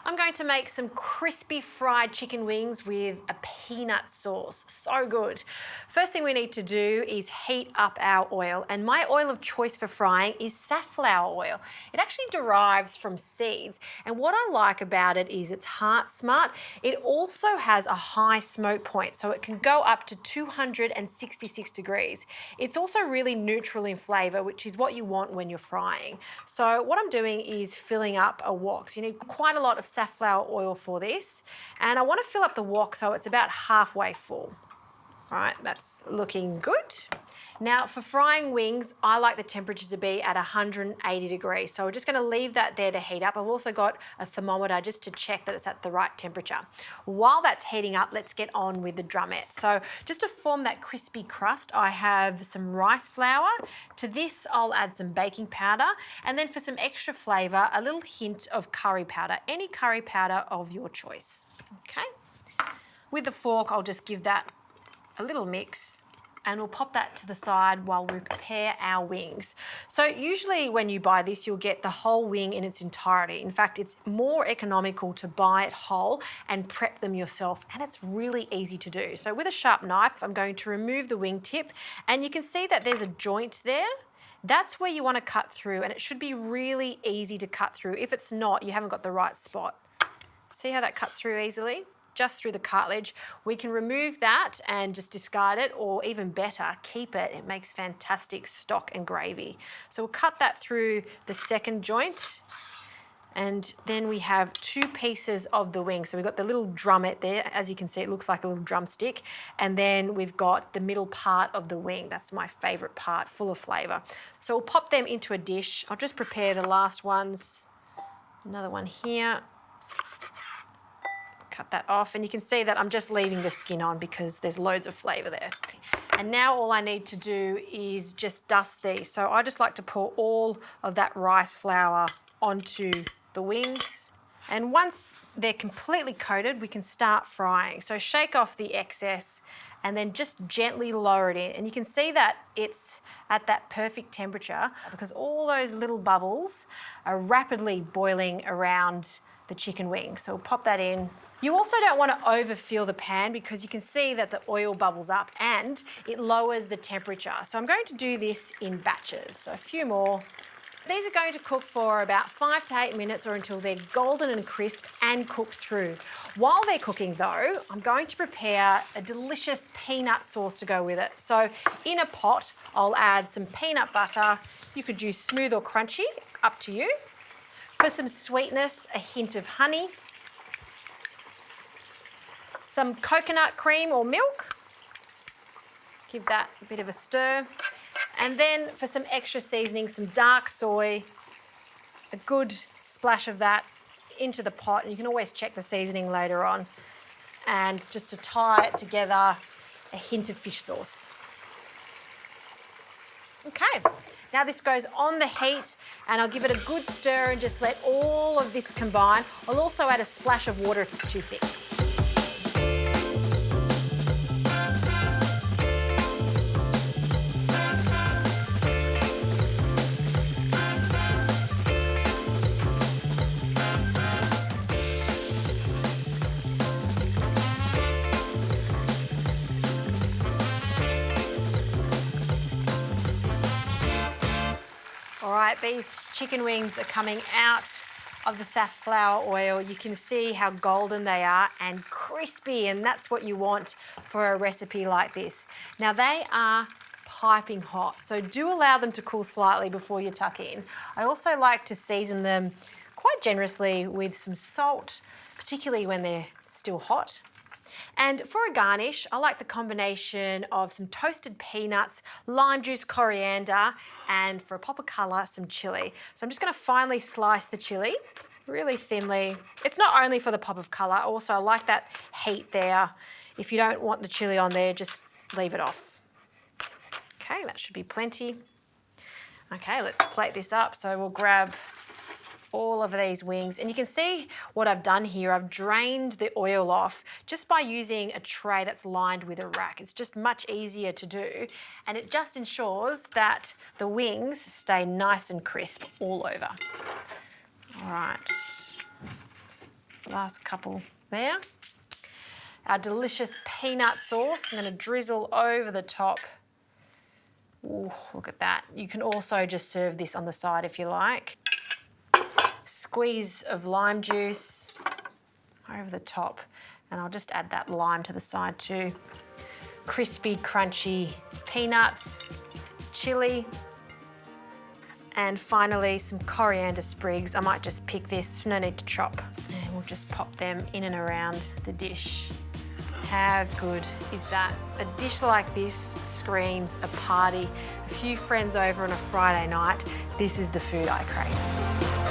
I'm going to make some crispy fried chicken wings with a peanut sauce. So good. First thing we need to do is heat up our oil, and my oil of choice for frying is safflower oil. It actually derives from seeds, and what I like about it is it's heart smart. It also has a high smoke point, so it can go up to 266 degrees. It's also really neutral in flavour, which is what you want when you're frying. So what I'm doing is filling up a wok. So you need quite a lot of safflower oil for this, and I want to fill up the wok so it's about halfway full. All right, that's looking good. Now for frying wings, I like the temperature to be at 180 degrees. So we're just going to leave that there to heat up. I've also got a thermometer just to check that it's at the right temperature. While that's heating up, let's get on with the drumettes. So just to form that crispy crust, I have some rice flour. To this, I'll add some baking powder. And then for some extra flavour, a little hint of curry powder, any curry powder of your choice. Okay. With the fork, I'll just give that a little mix, and we'll pop that to the side while we prepare our wings. So usually when you buy this, you'll get the whole wing in its entirety. In fact, it's more economical to buy it whole and prep them yourself, and it's really easy to do. So with a sharp knife, I'm going to remove the wing tip, and you can see that there's a joint there. That's where you want to cut through, and it should be really easy to cut through. If it's not, you haven't got the right spot. See how that cuts through easily? Just through the cartilage. We can remove that and just discard it, or even better, keep it. It makes fantastic stock and gravy. So we'll cut that through the second joint, and then we have two pieces of the wing. So we've got the little drumette there. As you can see, it looks like a little drumstick. And then we've got the middle part of the wing. That's my favourite part, full of flavour. So we'll pop them into a dish. I'll just prepare the last ones. Another one here. Cut that off, and you can see that I'm just leaving the skin on because there's loads of flavour there. And now all I need to do is just dust these. So I just like to pour all of that rice flour onto the wings. And once they're completely coated, we can start frying. So shake off the excess and then just gently lower it in. And you can see that it's at that perfect temperature because all those little bubbles are rapidly boiling around the chicken wing. So we'll pop that in. You also don't want to overfill the pan because you can see that the oil bubbles up and it lowers the temperature. So I'm going to do this in batches, so a few more. These are going to cook for about 5 to 8 minutes or until they're golden and crisp and cooked through. While they're cooking though, I'm going to prepare a delicious peanut sauce to go with it. So in a pot, I'll add some peanut butter. You could use smooth or crunchy, up to you. For some sweetness, a hint of honey. Some coconut cream or milk. Give that a bit of a stir. And then for some extra seasoning, some dark soy, a good splash of that into the pot. And you can always check the seasoning later on. And just to tie it together, a hint of fish sauce. Okay, now this goes on the heat, and I'll give it a good stir and just let all of this combine. I'll also add a splash of water if it's too thick. All right, these chicken wings are coming out of the safflower oil. You can see how golden they are and crispy, and that's what you want for a recipe like this. Now they are piping hot, so do allow them to cool slightly before you tuck in. I also like to season them quite generously with some salt, particularly when they're still hot. And for a garnish, I like the combination of some toasted peanuts, lime juice, coriander, and for a pop of colour, some chilli. So I'm just going to finely slice the chilli really thinly. It's not only for the pop of colour, also I like that heat there. If you don't want the chilli on there, just leave it off. Okay, that should be plenty. Okay, let's plate this up. So we'll grab all of these wings, and you can see what I've done here. I've drained the oil off just by using a tray that's lined with a rack. It's just much easier to do, and it just ensures that the wings stay nice and crisp all over. All right. Last couple there. Our delicious peanut sauce, I'm gonna drizzle over the top. Ooh, look at that. You can also just serve this on the side if you like. Squeeze of lime juice over the top, and I'll just add that lime to the side too. Crispy, crunchy peanuts, chilli, and finally some coriander sprigs. I might just pick this, no need to chop. And we'll just pop them in and around the dish. How good is that? A dish like this screams a party. A few friends over on a Friday night. This is the food I crave.